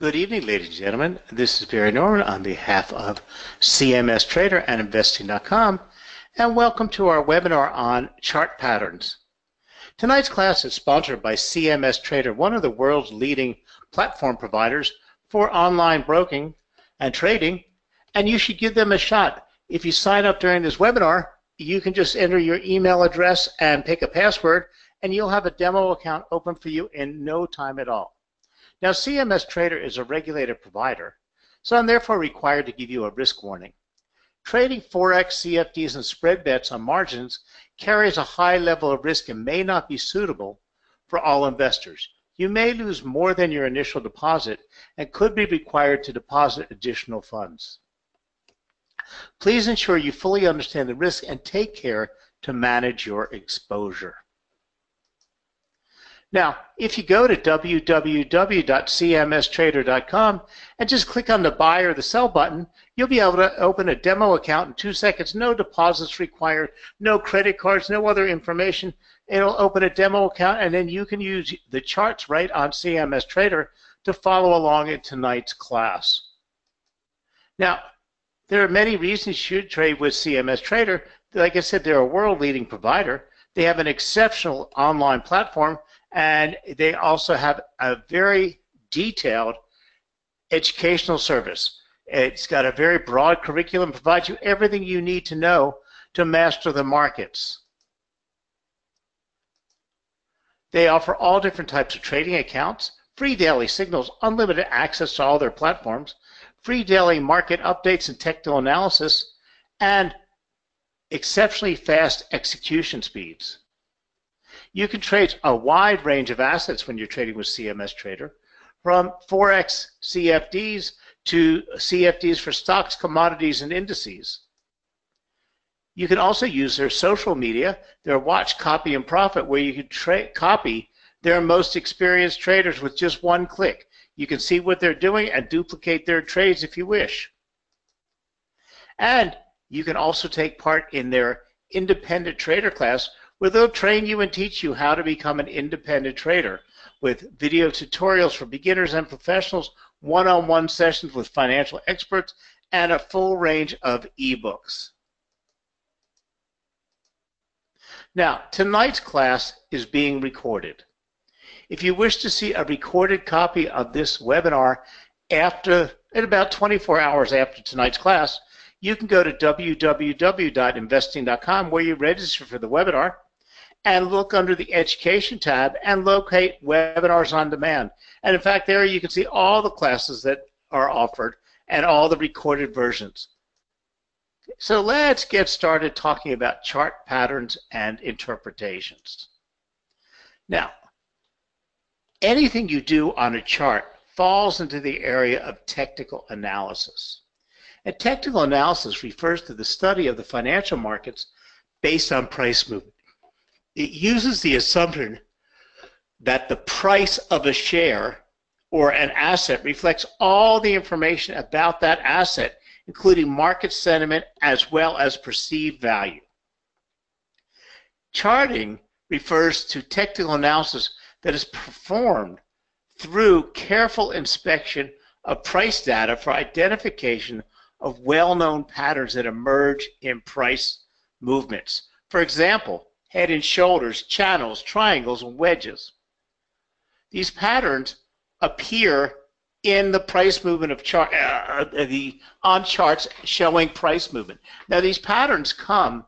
Good evening, ladies and gentlemen. This is Barry Norman on behalf of CMS Trader and Investing.com, and welcome to our webinar on chart patterns. Tonight's class is sponsored by CMS Trader, one of the world's leading platform providers for online broking and trading, and you should give them a shot. If you sign up during this webinar, you can just enter your email address and pick a password, and you'll have a demo account open for you in no time at all. Now, CMS Trader is a regulated provider, so I'm therefore required to give you a risk warning. Trading Forex, CFDs, and spread bets on margins carries a high level of risk and may not be suitable for all investors. You may lose more than your initial deposit and could be required to deposit additional funds. Please ensure you fully understand the risk and take care to manage your exposure. Now, if you go to www.cmstrader.com and just click on the buy or the sell button, you'll be able to open a demo account in 2 seconds. No deposits required, no credit cards, no other information. It'll open a demo account, and then you can use the charts right on CMS Trader to follow along in tonight's class. Now, there are many reasons you should trade with CMS Trader. Like I said, they're a world-leading provider. They have an exceptional online platform, and they also have a very detailed educational service. It's got a very broad curriculum, provides you everything you need to know to master the markets. They offer all different types of trading accounts, free daily signals, unlimited access to all their platforms, free daily market updates and technical analysis, and exceptionally fast execution speeds. You can trade a wide range of assets when you're trading with CMS Trader, from Forex CFDs to CFDs for stocks, commodities, and indices. You can also use their social media, their Watch, Copy, and Profit, where you can copy their most experienced traders with just one click. You can see what they're doing and duplicate their trades if you wish. And you can also take part in their independent trader class, where they'll train you and teach you how to become an independent trader with video tutorials for beginners and professionals, one-on-one sessions with financial experts, and a full range of ebooks. Now, tonight's class is being recorded. If you wish to see a recorded copy of this webinar in about 24 hours after tonight's class, you can go to www.investing.com, where you register for the webinar, and look under the Education tab and locate Webinars on Demand. And in fact, there you can see all the classes that are offered and all the recorded versions. So let's get started talking about chart patterns and interpretations. Now, anything you do on a chart falls into the area of technical analysis. And technical analysis refers to the study of the financial markets based on price movement. It uses the assumption that the price of a share or an asset reflects all the information about that asset, including market sentiment as well as perceived value. Charting refers to technical analysis that is performed through careful inspection of price data for identification of well-known patterns that emerge in price movements. For example, head and shoulders, channels, triangles, and wedges. These patterns appear in the price movement of on charts showing price movement. Now, these patterns come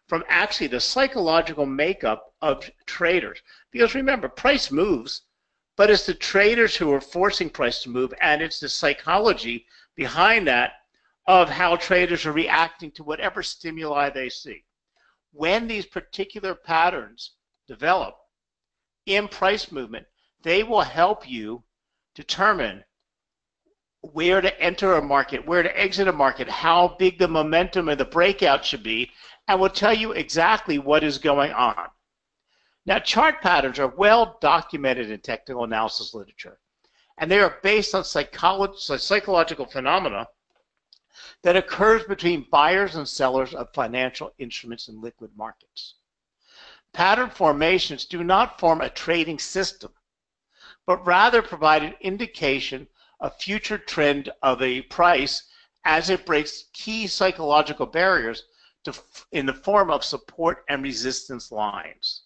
from actually the psychological makeup of traders. Because remember, price moves, but it's the traders who are forcing price to move, and it's the psychology behind that of how traders are reacting to whatever stimuli they see. When these particular patterns develop in price movement, they will help you determine where to enter a market, where to exit a market, how big the momentum of the breakout should be, and will tell you exactly what is going on. Now, chart patterns are well documented in technical analysis literature, and they are based on psychological phenomena that occurs between buyers and sellers of financial instruments in liquid markets. Pattern formations do not form a trading system, but rather provide an indication a future trend of a price as it breaks key psychological barriers in the form of support and resistance lines.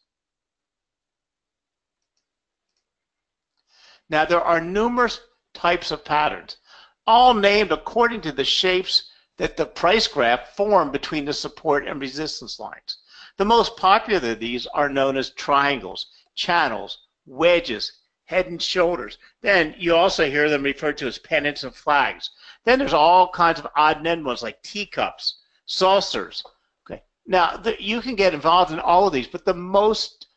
Now, there are numerous types of patterns, all named according to the shapes that the price graph formed between the support and resistance lines. The most popular of these are known as triangles, channels, wedges, head and shoulders. Then you also hear them referred to as pennants and flags. Then there's all kinds of odd and end ones like teacups, saucers. Okay. Now, you can get involved in all of these, but the most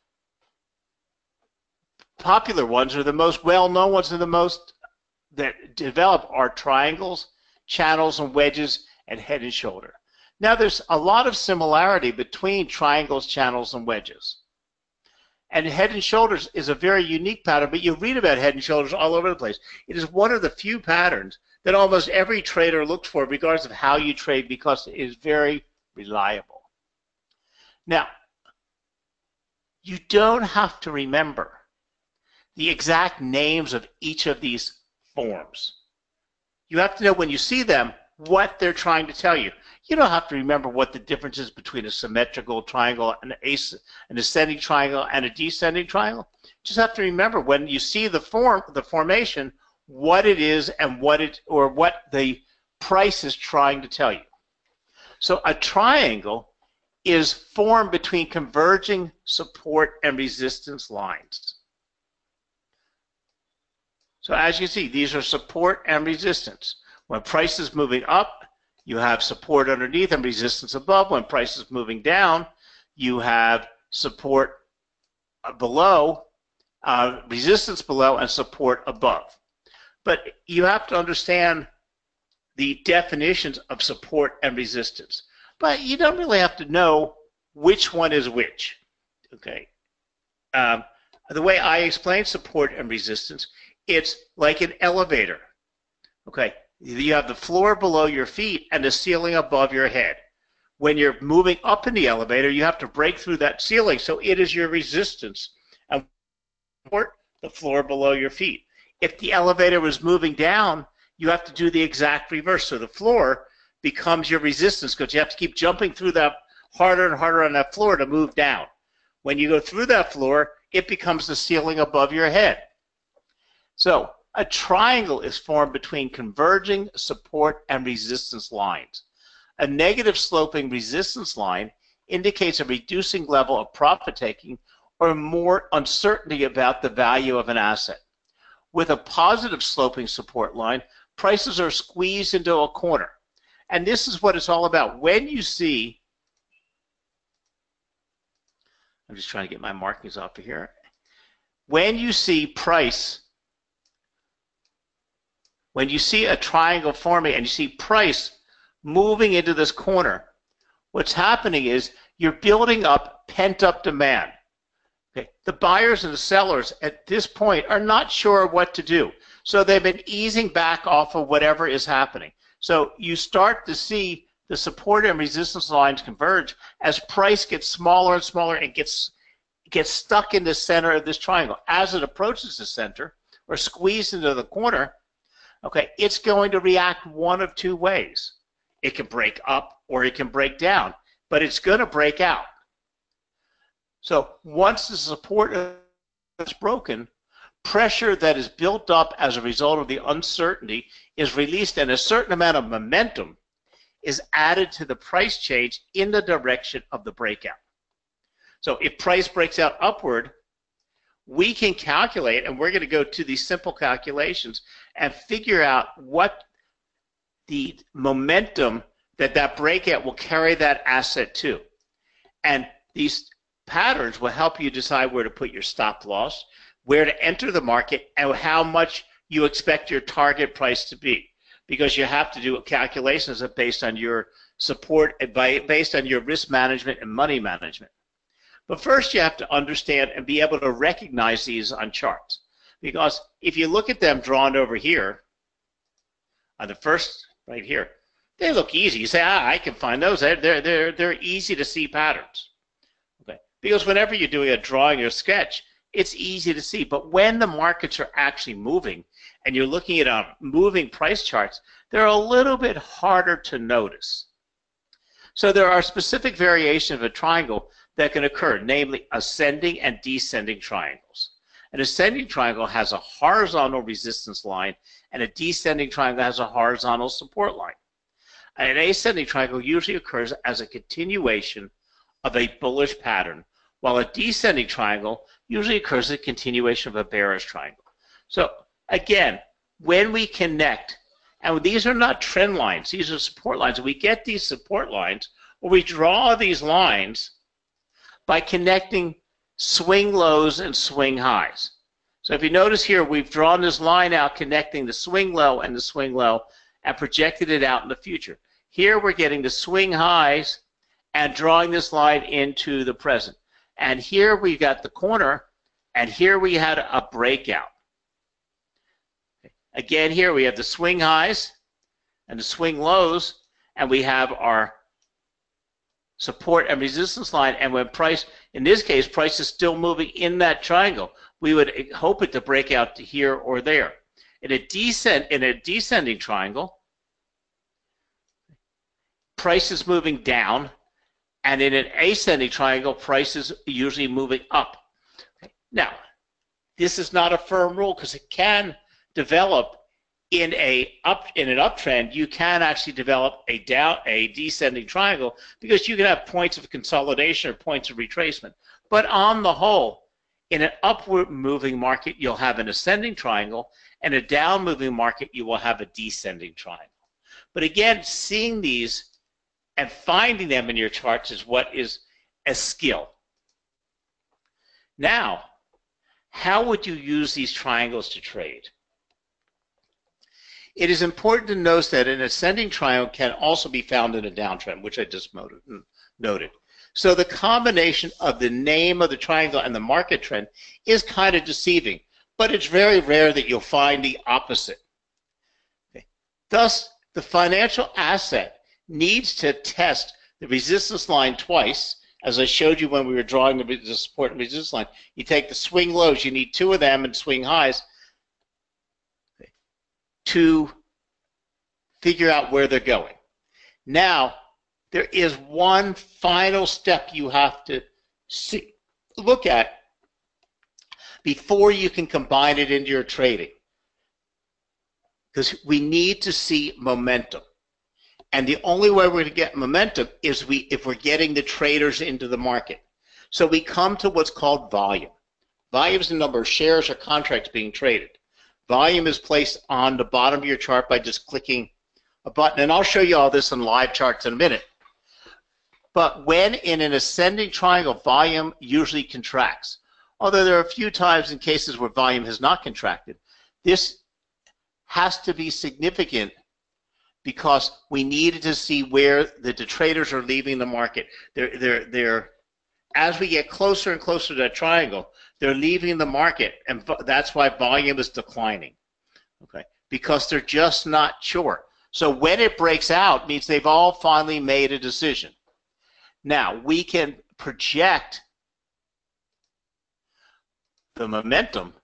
popular ones, or the most well-known ones, and the most that develop are triangles, channels, and wedges, and head and shoulder. Now, there's a lot of similarity between triangles, channels, and wedges. And head and shoulders is a very unique pattern, but you read about head and shoulders all over the place. It is one of the few patterns that almost every trader looks for, regardless of how you trade, because it is very reliable. Now, you don't have to remember the exact names of each of these forms. You have to know when you see them what they're trying to tell you. You don't have to remember what the difference is between a symmetrical triangle and an ascending triangle and a descending triangle. You just have to remember when you see the formation, what it is and what the price is trying to tell you. So a triangle is formed between converging support and resistance lines. So as you see, these are support and resistance. When price is moving up, you have support underneath and resistance above. When price is moving down, you have support below, resistance below, and support above. But you have to understand the definitions of support and resistance. But you don't really have to know which one is which. Okay. The way I explain support and resistance, it's like an elevator. Okay. You have the floor below your feet and the ceiling above your head. When you're moving up in the elevator, you have to break through that ceiling, so it is your resistance and support the floor below your feet. If the elevator was moving down, you have to do the exact reverse. So the floor becomes your resistance because you have to keep jumping through that harder and harder on that floor to move down. When you go through that floor, it becomes the ceiling above your head. So a triangle is formed between converging support and resistance lines. A negative sloping resistance line indicates a reducing level of profit taking or more uncertainty about the value of an asset. With a positive sloping support line, prices are squeezed into a corner. And this is what it's all about. When you see, I'm just trying to get my markings off of here. When you see price, when you see a triangle forming and you see price moving into this corner, what's happening is you're building up pent-up demand. Okay. The buyers and the sellers at this point are not sure what to do. So they've been easing back off of whatever is happening. So you start to see the support and resistance lines converge as price gets smaller and smaller and gets stuck in the center of this triangle. As it approaches the center or squeezed into the corner, okay, it's going to react one of two ways. It can break up or it can break down, but it's going to break out. So once the support is broken, pressure that is built up as a result of the uncertainty is released, and a certain amount of momentum is added to the price change in the direction of the breakout. So if price breaks out upward, we can calculate, and we're going to go to these simple calculations and figure out what the momentum that breakout will carry that asset to. And these patterns will help you decide where to put your stop loss, where to enter the market, and how much you expect your target price to be. Because you have to do calculations based on your support, based on your risk management and money management. But first you have to understand and be able to recognize these on charts. Because if you look at them drawn over here, on the first right here, they look easy. You say, I can find those. They're easy to see patterns. Okay. Because whenever you're doing a drawing or sketch, it's easy to see. But when the markets are actually moving and you're looking at moving price charts, they're a little bit harder to notice. So there are specific variations of a triangle that can occur, namely ascending and descending triangles. An ascending triangle has a horizontal resistance line, and a descending triangle has a horizontal support line. An ascending triangle usually occurs as a continuation of a bullish pattern, while a descending triangle usually occurs as a continuation of a bearish triangle. So again, when we connect, and these are not trend lines, these are support lines. We get these support lines, or we draw these lines by connecting swing lows and swing highs. So if you notice here, we've drawn this line out connecting the swing low and the swing low and projected it out in the future. Here we're getting the swing highs and drawing this line into the present. And here we've got the corner, and here we had a breakout. Again, here we have the swing highs and the swing lows, and we have our support and resistance line. And when price, in this case, price is still moving in that triangle, we would hope it to break out to here or there. In a descending triangle, price is moving down, and in an ascending triangle, price is usually moving up. Now, this is not a firm rule because it can develop in an uptrend. You can actually develop a descending triangle because you can have points of consolidation or points of retracement. But on the whole, in an upward moving market, you'll have an ascending triangle, and a down moving market, you will have a descending triangle. But again, seeing these and finding them in your charts is what is a skill. Now, how would you use these triangles to trade? It is important to note that an ascending triangle can also be found in a downtrend, which I just noted. So the combination of the name of the triangle and the market trend is kind of deceiving, but it's very rare that you'll find the opposite. Okay. Thus, the financial asset needs to test the resistance line twice, as I showed you when we were drawing the support and resistance line. You take the swing lows, you need two of them, and swing highs to figure out where they're going. Now, there is one final step you have to look at before you can combine it into your trading, because we need to see momentum. And the only way we're going to get momentum is if we're getting the traders into the market. So we come to what's called volume. Volume is the number of shares or contracts being traded. Volume is placed on the bottom of your chart by just clicking a button. And I'll show you all this in live charts in a minute. But when in an ascending triangle, volume usually contracts. Although there are a few times in cases where volume has not contracted. This has to be significant because we needed to see where the traders are leaving the market. As we get closer and closer to that triangle, they're leaving the market, and that's why volume is declining, okay? Because they're just not sure. So when it breaks out, it means they've all finally made a decision. Now, we can project the momentum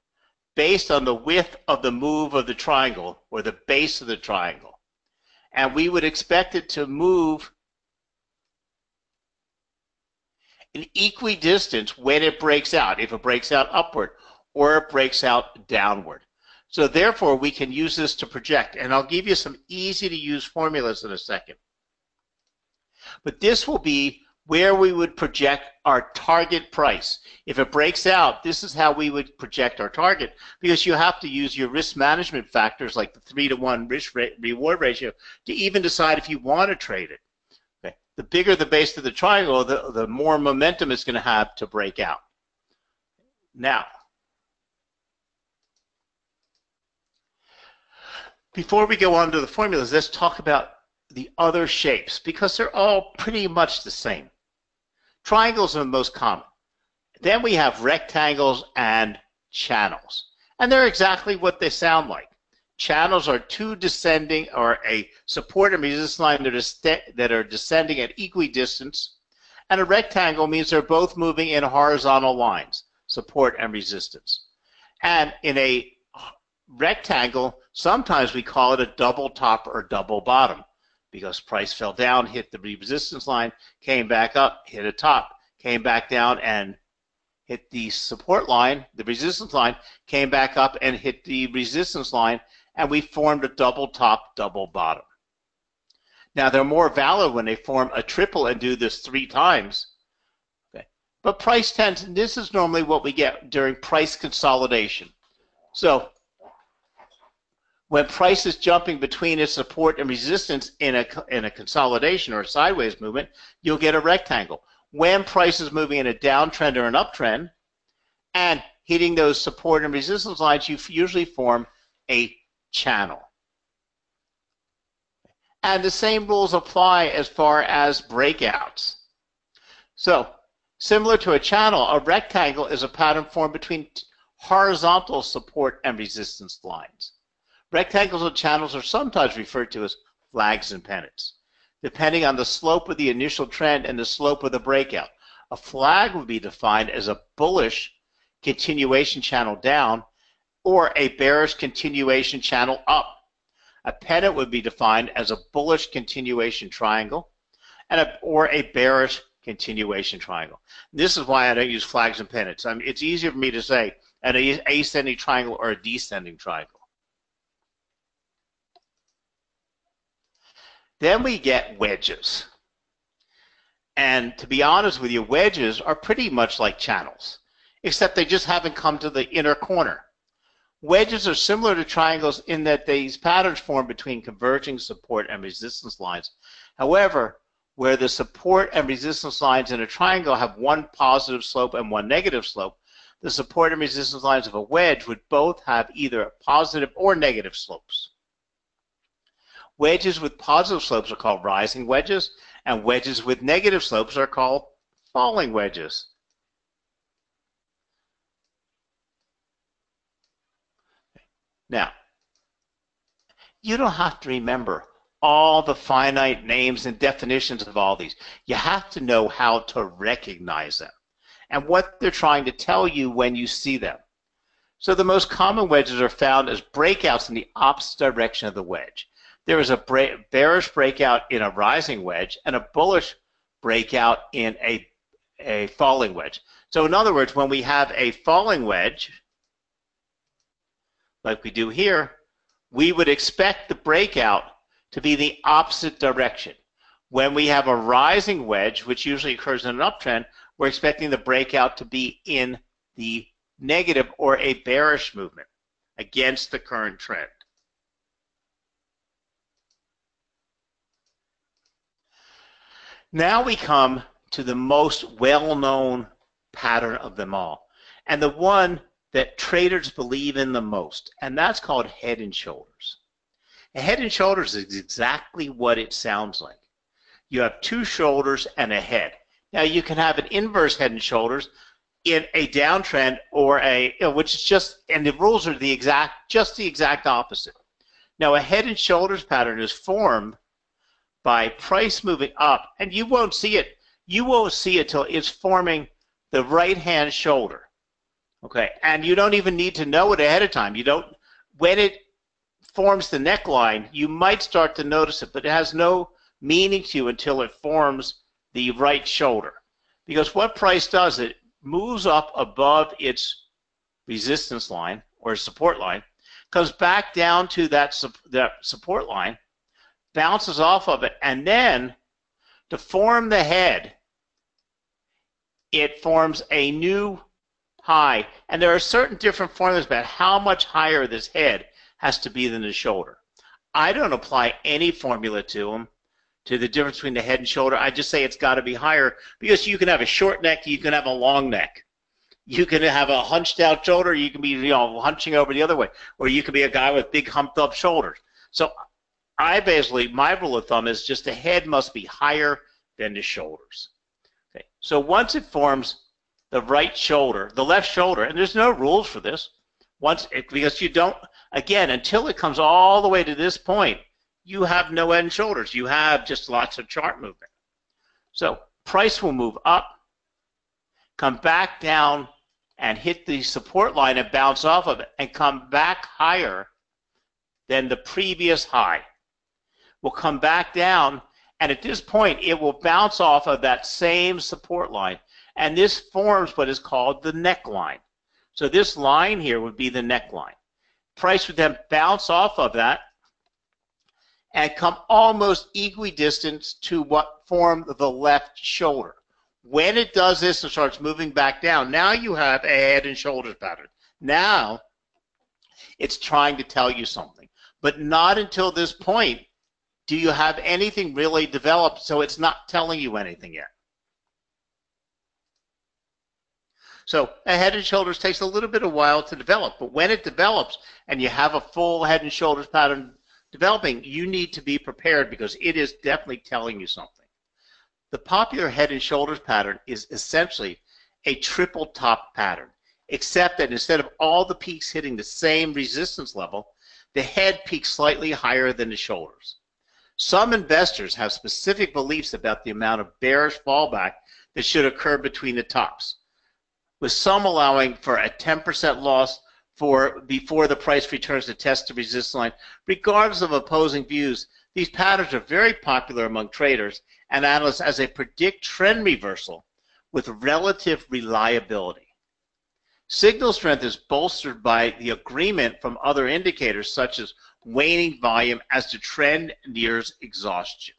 based on the width of the move of the triangle, or the base of the triangle. And we would expect it to move in equidistance when it breaks out, if it breaks out upward or it breaks out downward. So therefore, we can use this to project. And I'll give you some easy to use formulas in a second. But this will be where we would project our target price. If it breaks out, this is how we would project our target, because you have to use your risk management factors like the 3-to-1 risk-reward ratio to even decide if you want to trade it. Okay. The bigger the base of the triangle, the more momentum it's going to have to break out. Now, before we go on to the formulas, let's talk about the other shapes, because they're all pretty much the same. Triangles are the most common. Then we have rectangles and channels. And they're exactly what they sound like. Channels are two descending, or a support and resistance line that are descending at equidistance. And a rectangle means they're both moving in horizontal lines. support and resistance. And in a rectangle, sometimes we call it a double top or double bottom, because price fell down, hit the resistance line, came back up, hit a top, came back down and hit the support line, the resistance line, came back up and hit the resistance line, and we formed a double top, double bottom. Now, they're more valid when they form a triple and do this 3 times. Okay. But price tends, and this is normally what we get during price consolidation. So when price is jumping between its support and resistance in a consolidation or a sideways movement, you'll get a rectangle. When price is moving in a downtrend or an uptrend and hitting those support and resistance lines, you usually form a channel. And the same rules apply as far as breakouts. So, similar to a channel, a rectangle is a pattern formed between horizontal support and resistance lines. Rectangles and channels are sometimes referred to as flags and pennants, depending on the slope of the initial trend and the slope of the breakout. A flag would be defined as a bullish continuation channel down or a bearish continuation channel up. A pennant would be defined as a bullish continuation triangle or a bearish continuation triangle. This is why I don't use flags and pennants. It's easier for me to say an ascending triangle or a descending triangle. Then we get wedges. And to be honest with you, wedges are pretty much like channels, except they just haven't come to the inner corner. Wedges are similar to triangles in that these patterns form between converging support and resistance lines. However, where the support and resistance lines in a triangle have one positive slope and one negative slope, the support and resistance lines of a wedge would both have either positive or negative slopes. Wedges with positive slopes are called rising wedges, and wedges with negative slopes are called falling wedges. Now, you don't have to remember all the finite names and definitions of all these. You have to know how to recognize them and what they're trying to tell you when you see them. So the most common wedges are found as breakouts in the opposite direction of the wedge. There is a bearish breakout in a rising wedge and a bullish breakout in a falling wedge. So in other words, when we have a falling wedge, like we do here, we would expect the breakout to be the opposite direction. When we have a rising wedge, which usually occurs in an uptrend, we're expecting the breakout to be in the negative or a bearish movement against the current trend. Now we come to the most well-known pattern of them all, and the one that traders believe in the most, and that's called head and shoulders. A head and shoulders is exactly what it sounds like. You have two shoulders and a head. Now you can have an inverse head and shoulders in a downtrend or which is just, and the rules are just the exact opposite. Now a head and shoulders pattern is formed by price moving up, and you won't see it. You won't see it till it's forming the right-hand shoulder. Okay, and you don't even need to know it ahead of time. You don't. When it forms the neckline, you might start to notice it, but it has no meaning to you until it forms the right shoulder. Because what price does, it moves up above its resistance line or support line, comes back down to that support line, bounces off of it, and then to form the head, it forms a new high. And there are certain different formulas about how much higher this head has to be than the shoulder. I don't apply any formula to them, to the difference between the head and shoulder. I just say it's got to be higher, because you can have a short neck, you can have a long neck. You can have a hunched out shoulder, you can be hunching over the other way, or you can be a guy with big humped up shoulders. So my rule of thumb is just the head must be higher than the shoulders. Okay. So once it forms the right shoulder, the left shoulder, and there's no rules for this, because you don't, again, until it comes all the way to this point, you have no head and shoulders. You have just lots of chart movement. So price will move up, come back down and hit the support line and bounce off of it and come back higher than the previous high. Will come back down, and at this point it will bounce off of that same support line, and this forms what is called the neckline. So this line here would be the neckline. Price would then bounce off of that and come almost equidistant to what formed the left shoulder. When it does this and starts moving back down, now you have a head and shoulders pattern. Now it's trying to tell you something, but not until this point do you have anything really developed, so it's not telling you anything yet. So a head and shoulders takes a little bit of a while to develop, but when it develops and you have a full head and shoulders pattern developing, you need to be prepared because it is definitely telling you something. The popular head and shoulders pattern is essentially a triple top pattern, except that instead of all the peaks hitting the same resistance level, the head peaks slightly higher than the shoulders. Some investors have specific beliefs about the amount of bearish fallback that should occur between the tops, with some allowing for a 10% loss before the price returns to test the resistance line. Regardless of opposing views, these patterns are very popular among traders and analysts as they predict trend reversal with relative reliability. Signal strength is bolstered by the agreement from other indicators such as waning volume as the trend nears exhaustion.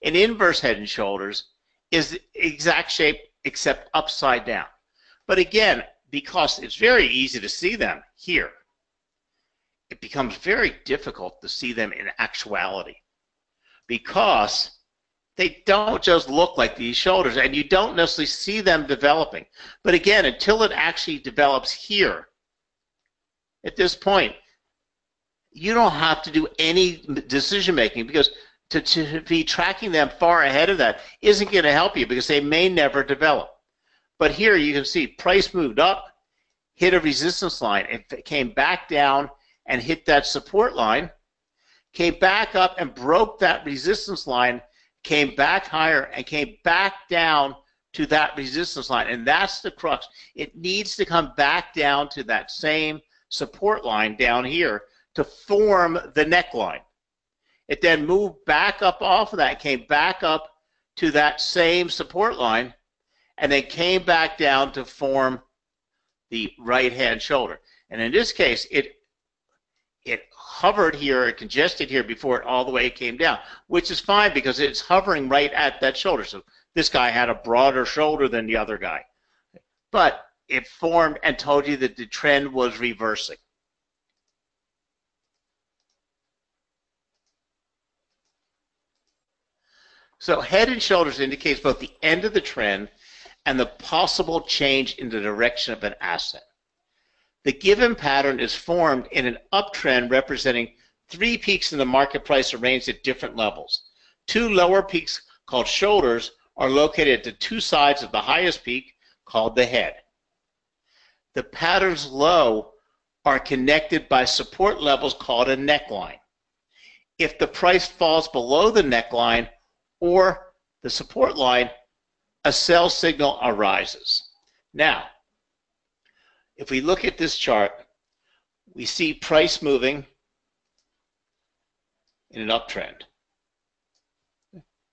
An inverse head and shoulders is the exact shape except upside down. But again, because it's very easy to see them here, it becomes very difficult to see them in actuality because they don't just look like these shoulders and you don't necessarily see them developing. But again, until it actually develops here, at this point, you don't have to do any decision making because to be tracking them far ahead of that isn't going to help you because they may never develop. But here you can see price moved up, hit a resistance line, it came back down and hit that support line, came back up and broke that resistance line, came back higher and came back down to that resistance line. And that's the crux. It needs to come back down to that same support line down here to form the neckline. It then moved back up off of that, came back up to that same support line, and then came back down to form the right hand shoulder. And in this case, it hovered here, it congested here before it all the way came down, which is fine because it's hovering right at that shoulder. So this guy had a broader shoulder than the other guy. But it formed and told you that the trend was reversing. So head and shoulders indicates both the end of the trend and the possible change in the direction of an asset. The given pattern is formed in an uptrend representing 3 peaks in the market price arranged at different levels. 2 lower peaks called shoulders are located at the 2 sides of the highest peak called the head. The pattern's low are connected by support levels called a neckline. If the price falls below the neckline or the support line, a sell signal arises. Now, if we look at this chart, we see price moving in an uptrend.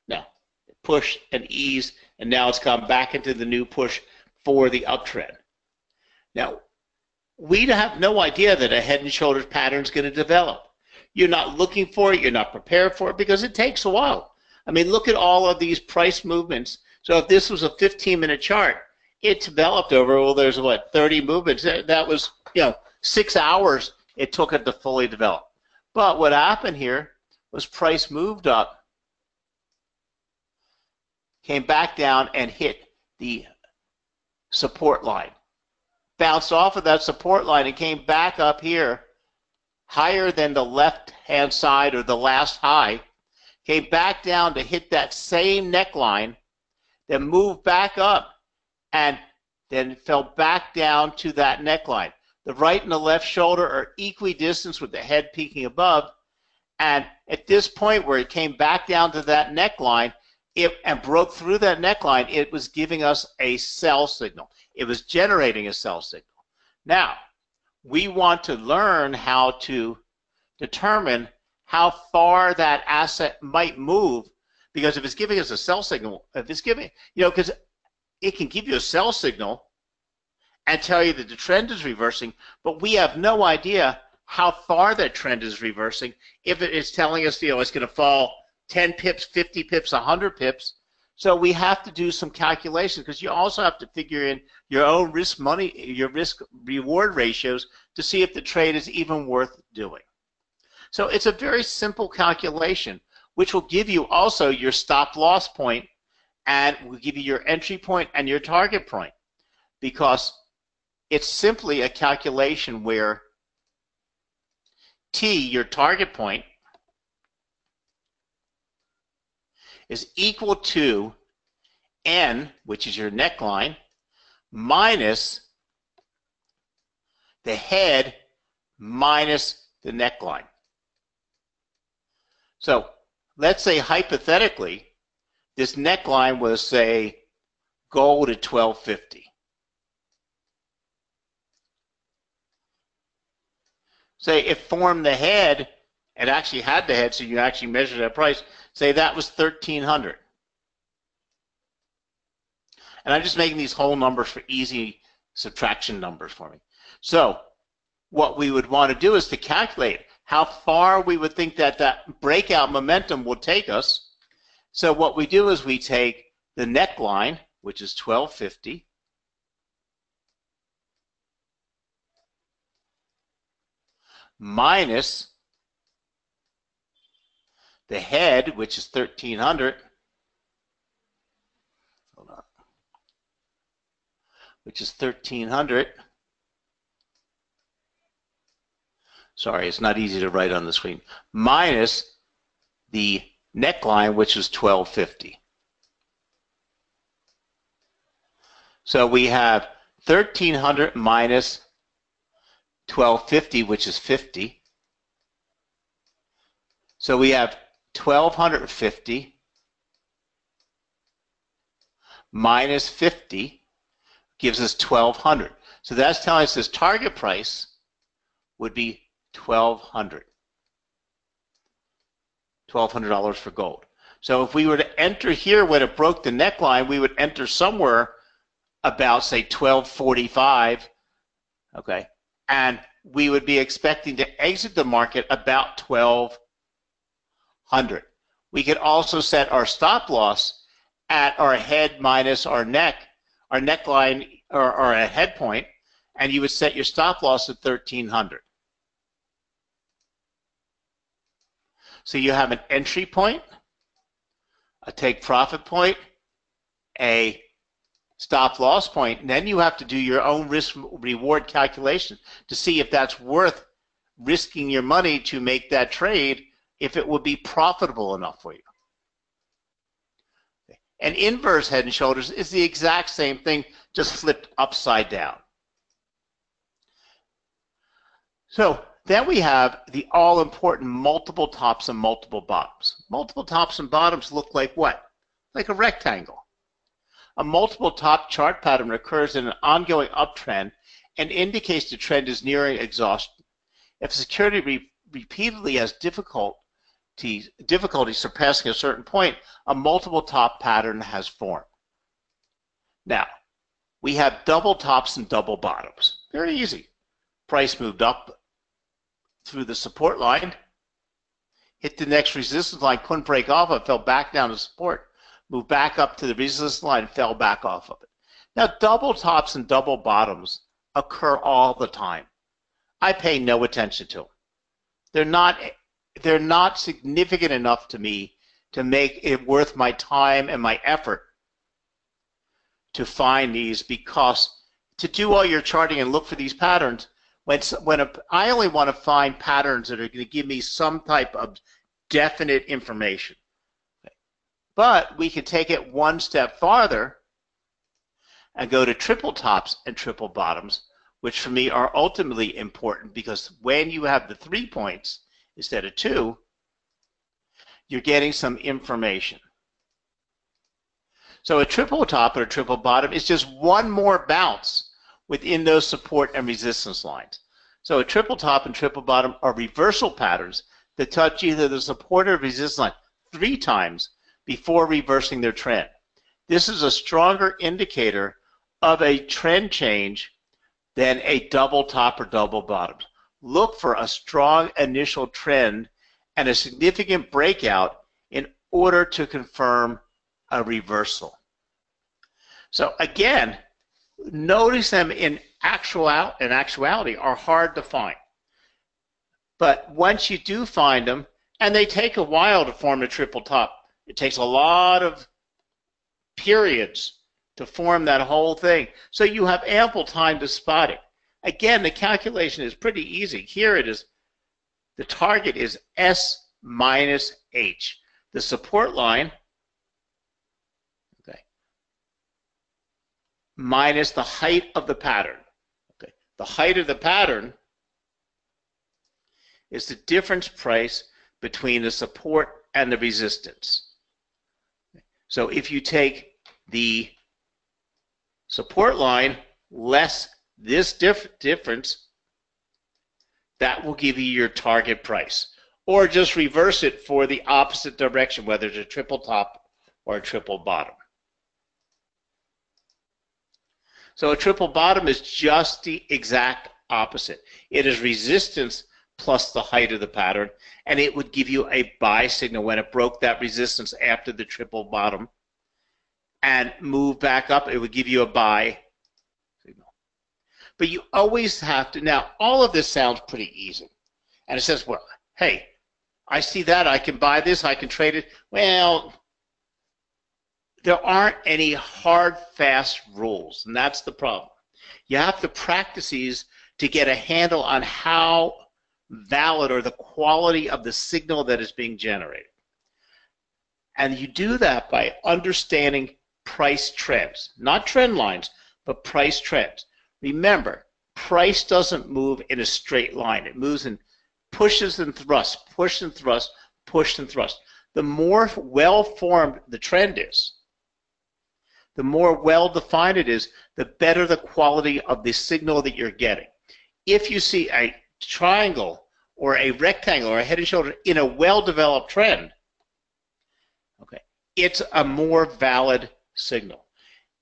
Now, push and ease, and now it's come back into the new push for the uptrend. Now, we have no idea that a head and shoulders pattern is going to develop. You're not looking for it, you're not prepared for it because it takes a while. I mean, look at all of these price movements. So if this was a 15-minute chart, it developed over, well, there's what, 30 movements. That was, 6 hours it took it to fully develop. But what happened here was price moved up, came back down and hit the support line. Bounced off of that support line and came back up here higher than the left-hand side or the last high, came back down to hit that same neckline, then moved back up and then fell back down to that neckline. The right and the left shoulder are equidistant with the head peaking above, and at this point where it came back down to that neckline, and broke through that neckline, it was giving us a sell signal. It was generating a sell signal. Now, we want to learn how to determine how far that asset might move, because if it's giving us a sell signal, if it's giving, because it can give you a sell signal and tell you that the trend is reversing, but we have no idea how far that trend is reversing. If it is telling us, it's going to fall 10 pips, 50 pips, 100 pips. So we have to do some calculations, because you also have to figure in your own your risk reward ratios to see if the trade is even worth doing. So it's a very simple calculation, which will give you also your stop loss point, and will give you your entry point and your target point, because it's simply a calculation where T, your target point, is equal to N, which is your neckline, minus the head minus the neckline. So let's say hypothetically this neckline was, say, gold at 1250. Say it formed the head, it actually had the head, so you actually measure that price. Say that was 1300. And I'm just making these whole numbers for easy subtraction numbers for me. So what we would want to do is to calculate how far we would think that that breakout momentum will take us. So what we do is we take the neckline, which is 1250, minus the head, which is 1300, hold on, which is 1300. Sorry, it's not easy to write on the screen. Minus the neckline, which is 1250. So we have 1300 minus 1250, which is 50. So we have 1250 minus 50 gives us 1200. So that's telling us this target price would be $1,200 for gold. So if we were to enter here when it broke the neckline, we would enter somewhere about, say, 1245, okay, and we would be expecting to exit the market about 1200. We could also set our stop loss at our head minus our neckline, or our head point, and you would set your stop loss at 1300. So you have an entry point, a take profit point, a stop loss point, and then you have to do your own risk reward calculation to see if that's worth risking your money to make that trade, if it would be profitable enough for you. And inverse head and shoulders is the exact same thing, just flipped upside down. So then we have the all-important multiple tops and multiple bottoms. Multiple tops and bottoms look like what? Like a rectangle. A multiple top chart pattern occurs in an ongoing uptrend and indicates the trend is nearing exhaustion. If a security repeatedly has difficulty surpassing a certain point, a multiple top pattern has formed. Now, we have double tops and double bottoms. Very easy. Price moved up through the support line, hit the next resistance line, couldn't break off it, fell back down to support, moved back up to the resistance line, fell back off of it. Now, double tops and double bottoms occur all the time. I pay no attention to them. They're not significant enough to me to make it worth my time and my effort to find these, because to do all your charting and look for these patterns, I only want to find patterns that are going to give me some type of definite information. But we can take it one step farther and go to triple tops and triple bottoms, which for me are ultimately important, because when you have the 3 points instead of 2, you're getting some information. So a triple top or a triple bottom is just one more bounce within those support and resistance lines. So a triple top and triple bottom are reversal patterns that touch either the support or resistance line 3 times before reversing their trend. This is a stronger indicator of a trend change than a double top or double bottom. Look for a strong initial trend and a significant breakout in order to confirm a reversal. So again, notice them in actuality are hard to find. But once you do find them, and they take a while to form a triple top, it takes a lot of periods to form that whole thing. So you have ample time to spot it. Again, the calculation is pretty easy. Here it is. The target is S minus H. The support line, okay, minus the height of the pattern. Okay. The height of the pattern is the difference price between the support and the resistance. So if you take the support line less this difference, that will give you your target price. Or just reverse it for the opposite direction, whether it's a triple top or a triple bottom. So a triple bottom is just the exact opposite. It is resistance plus the height of the pattern, and it would give you a buy signal when it broke that resistance after the triple bottom and move back up. It would give you a buy signal. But you always have to, now all of this sounds pretty easy. And it says, well, hey, I see that, I can buy this, I can trade it. Well, there aren't any hard, fast rules, and that's the problem. You have to practice these to get a handle on how valid or the quality of the signal that is being generated. And you do that by understanding price trends, not trend lines, but price trends. Remember, price doesn't move in a straight line. It moves in pushes and thrusts, push and thrust, push and thrust. The more well-formed the trend is, the more well-defined it is, the better the quality of the signal that you're getting. If you see a triangle or a rectangle or a head and shoulder in a well-developed trend, okay, it's a more valid signal.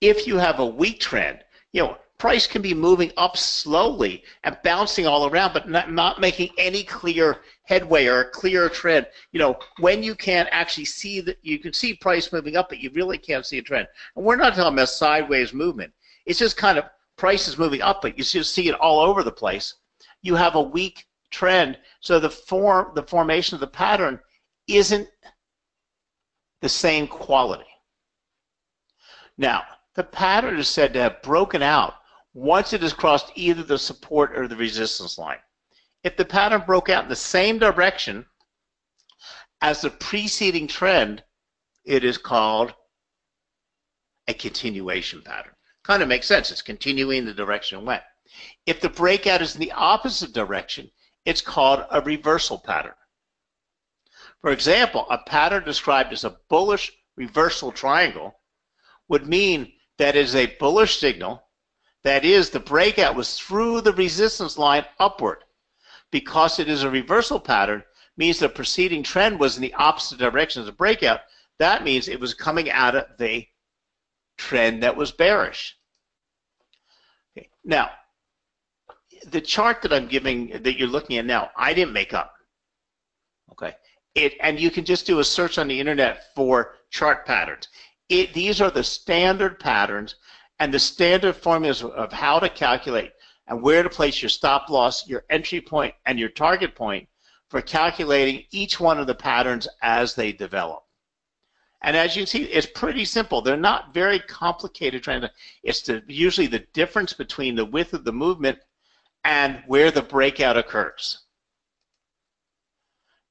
If you have a weak trend, you know, price can be moving up slowly and bouncing all around, but not making any clear headway or a clear trend. You know, when you can't actually see that, you can see price moving up, but you really can't see a trend. And we're not talking about sideways movement. It's just kind of price is moving up, but you just see it all over the place. You have a weak trend, so the formation of the pattern isn't the same quality. Now, the pattern is said to have broken out once it has crossed either the support or the resistance line. If the pattern broke out in the same direction as the preceding trend, it is called a continuation pattern. Kind of makes sense. It's continuing the direction it went. If the breakout is in the opposite direction, it's called a reversal pattern. For example, a pattern described as a bullish reversal triangle would mean that it is a bullish signal. That is, the breakout was through the resistance line upward. Because it is a reversal pattern, means the preceding trend was in the opposite direction as the breakout. That means it was coming out of the trend that was bearish. Okay. Now, the chart that I'm giving, that you're looking at now, I didn't make up. Okay, and you can just do a search on the internet for chart patterns. These are the standard patterns and the standard formulas of how to calculate and where to place your stop loss, your entry point, and your target point for calculating each one of the patterns as they develop. And as you can see, it's pretty simple. They're not very complicated trends. It's usually the difference between the width of the movement and where the breakout occurs.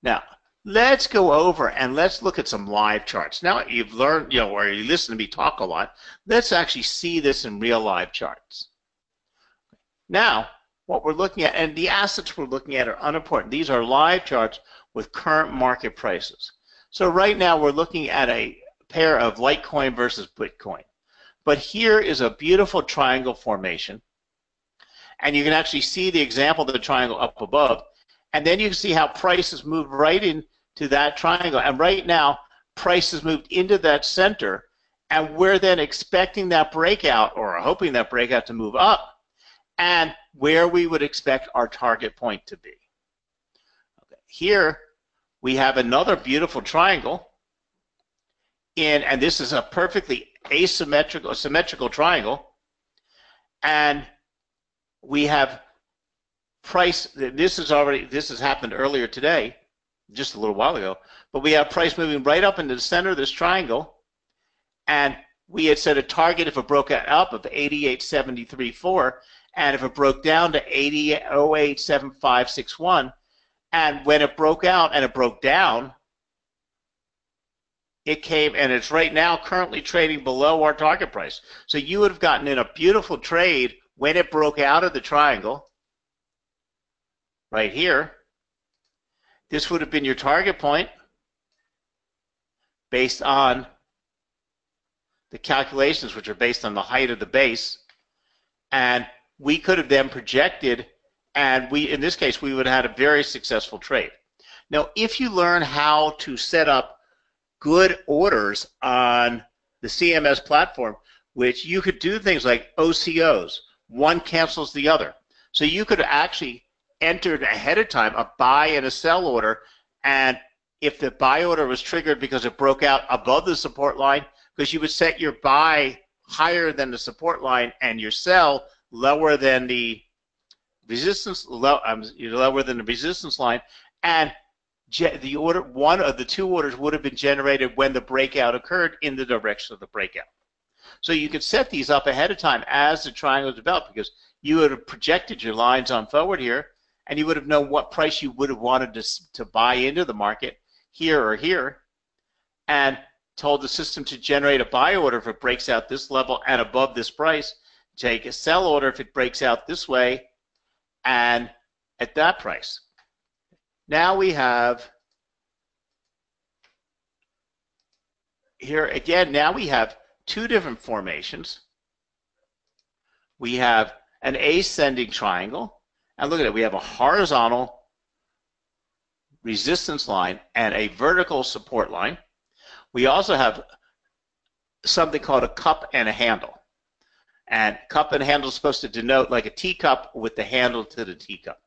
Now, let's go over and let's look at some live charts. Now you've learned, you know, or you listen to me talk a lot. Let's actually see this in real live charts. Now, what we're looking at, and the assets we're looking at are unimportant. These are live charts with current market prices. So right now we're looking at a pair of Litecoin versus Bitcoin. But here is a beautiful triangle formation. And you can actually see the example of the triangle up above. And then you can see how prices move right into that triangle. And right now, prices moved into that center. And we're then expecting that breakout, or hoping that breakout, to move up, and where we would expect our target point to be. Okay. Here, we have another beautiful triangle. And this is a perfectly symmetrical triangle. And we have price. This has happened earlier today, just a little while ago. But we have price moving right up into the center of this triangle. And we had set a target if it broke up of 88.73.4, and if it broke down to 08.7561, and when it broke out and it broke down, it came, and it's right now currently trading below our target price. So you would have gotten in a beautiful trade when it broke out of the triangle, right here. This would have been your target point based on the calculations, which are based on the height of the base, and we could have then projected, and in this case, we would have had a very successful trade. Now, if you learn how to set up good orders on the CMS platform, which you could do things like OCOs, one cancels the other. So you could actually enter ahead of time a buy and a sell order, and if the buy order was triggered because it broke out above the support line, because you would set your buy higher than the support line and your sell lower than the resistance, lower than the resistance line, and the order, one of the two orders would have been generated when the breakout occurred in the direction of the breakout. So you could set these up ahead of time as the triangle developed, because you would have projected your lines on forward here, and you would have known what price you would have wanted to buy into the market here or here, and told the system to generate a buy order if it breaks out this level and above this price, take a sell order if it breaks out this way and at that price. Now we have here again, now we have two different formations. We have an ascending triangle, and look at it, we have a horizontal resistance line and a vertical support line. We also have something called a cup and a handle. And cup and handle is supposed to denote like a teacup with the handle to the teacup.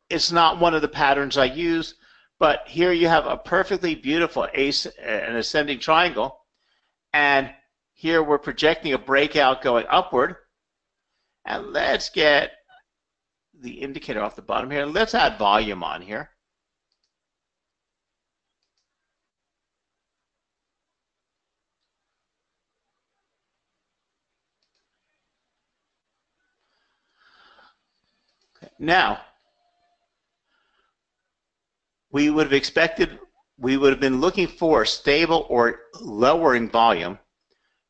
It's not one of the patterns I use, but here you have a perfectly beautiful an ascending triangle. And here we're projecting a breakout going upward. And let's get the indicator off the bottom here. Let's add volume on here. Now, we would have been looking for stable or lowering volume,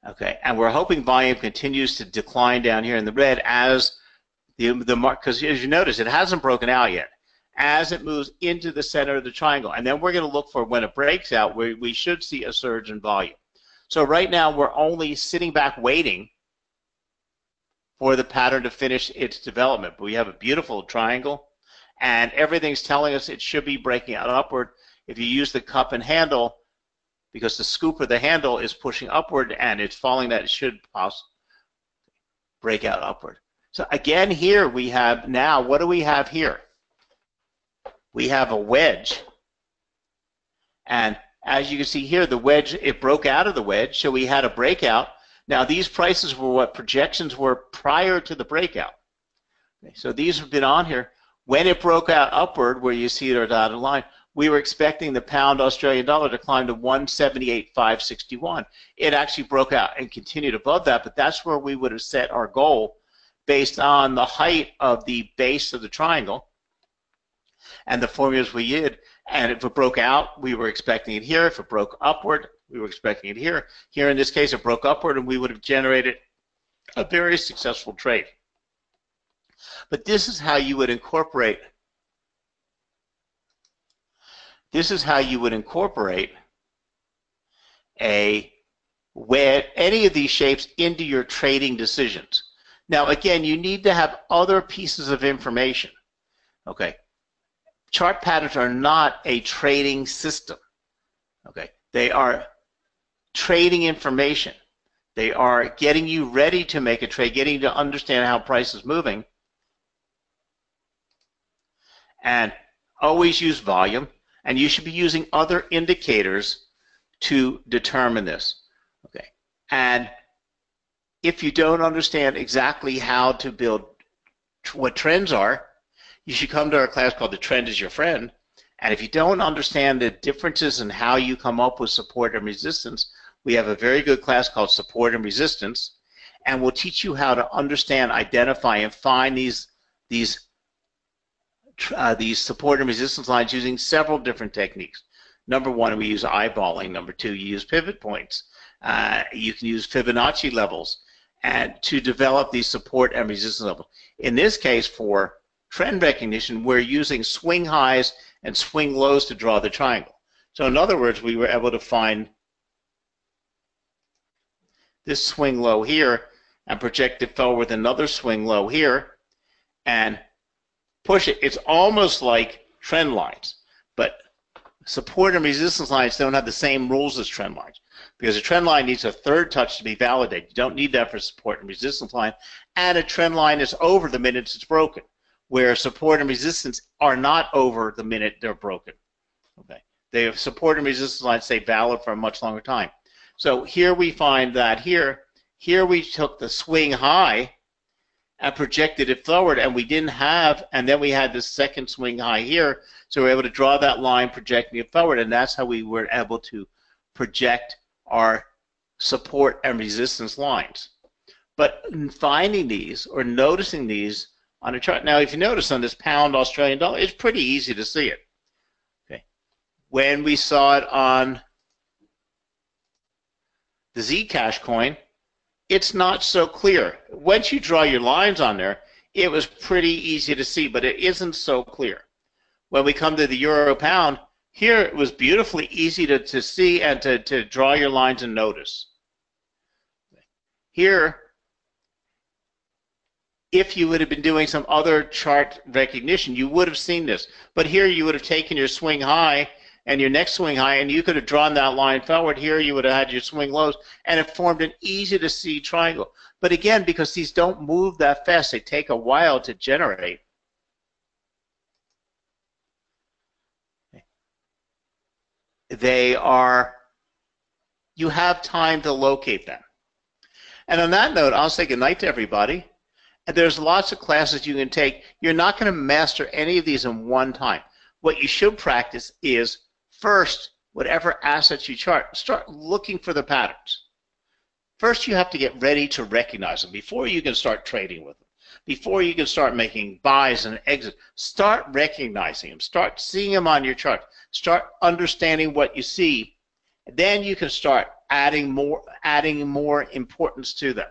okay, and we're hoping volume continues to decline down here in the red as the mark, because as you notice, it hasn't broken out yet, as it moves into the center of the triangle. And then we're going to look for when it breaks out, we should see a surge in volume. So right now, we're only sitting back waiting for the pattern to finish its development. But we have a beautiful triangle, and everything's telling us it should be breaking out upward. If you use the cup and handle, because the scoop of the handle is pushing upward and it's falling, that it should break out upward. So again, here we have now, what do we have here? We have a wedge, and as you can see here, the wedge, it broke out of the wedge, so we had a breakout. Now, these prices were what projections were prior to the breakout. Okay, so these have been on here. When it broke out upward, where you see the dotted line, we were expecting the pound Australian dollar to climb to 178.561. It actually broke out and continued above that, but that's where we would have set our goal based on the height of the base of the triangle and the formulas we did. And if it broke out, we were expecting it here. If it broke upward, we were expecting it here. Here in this case, it broke upward, and we would have generated a very successful trade. But this is how you would incorporate. This is how you would incorporate any of these shapes into your trading decisions. Now, again, you need to have other pieces of information. Okay, chart patterns are not a trading system. Okay, they are trading information. They are getting you ready to make a trade, getting you to understand how price is moving. And always use volume, and you should be using other indicators to determine this. Okay, and if you don't understand exactly how to build what trends are, you should come to our class called The Trend is Your Friend. And if you don't understand the differences in how you come up with support and resistance, we have a very good class called Support and Resistance, and we'll teach you how to understand, identify, and find these support and resistance lines using several different techniques. Number one, we use eyeballing. Number two, you use pivot points. You can use Fibonacci levels and to develop these support and resistance levels. In this case, for trend recognition, we're using swing highs and swing lows to draw the triangle. So in other words, we were able to find this swing low here and project it forward with another swing low here and push it. It's almost like trend lines, but support and resistance lines don't have the same rules as trend lines, because a trend line needs a third touch to be validated. You don't need that for support and resistance line, and a trend line is over the minute it's broken, where support and resistance are not over the minute they're broken. Okay, they have support and resistance lines stay valid for a much longer time. So here we find that here we took the swing high and projected it forward, and we didn't have, and then we had the second swing high here, so we were able to draw that line projecting it forward, and that's how we were able to project our support and resistance lines. But finding these or noticing these on a chart, now if you notice on this pound Australian dollar, it's pretty easy to see it. Okay, when we saw it on the Zcash coin, it's not so clear. Once you draw your lines on there, it was pretty easy to see, but it isn't so clear. When we come to the euro pound, here it was beautifully easy to see and to draw your lines and notice. Here, if you would have been doing some other chart recognition, you would have seen this. But here you would have taken your swing high and your next swing high, and you could have drawn that line forward. Here you would have had your swing lows, and it formed an easy to see triangle. But again, because these don't move that fast, they take a while to generate. You have time to locate them. And on that note, I'll say goodnight to everybody. And there's lots of classes you can take. You're not going to master any of these in one time. What you should practice is, first, whatever assets you chart, start looking for the patterns. First, you have to get ready to recognize them before you can start trading with them. Before you can start making buys and exits, start recognizing them. Start seeing them on your chart. Start understanding what you see. Then you can start adding more importance to them.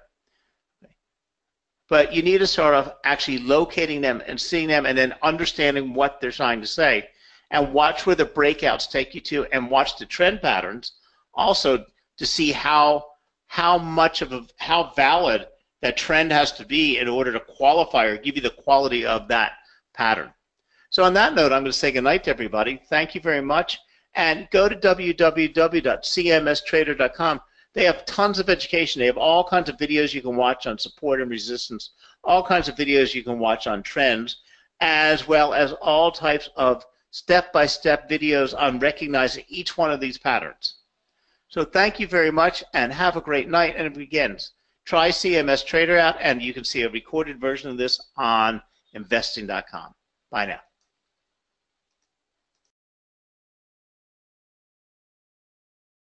But you need to start off actually locating them and seeing them and then understanding what they're trying to say, and watch where the breakouts take you to, and watch the trend patterns also to see how valid that trend has to be in order to qualify or give you the quality of that pattern. So on that note, I'm going to say goodnight to everybody. Thank you very much, and go to www.cmstrader.com. They have tons of education. They have all kinds of videos you can watch on support and resistance, all kinds of videos you can watch on trends, as well as all types of step-by-step videos on recognizing each one of these patterns. So thank you very much, and have a great night. And again, try CMS Trader out, and you can see a recorded version of this on investing.com. Bye now.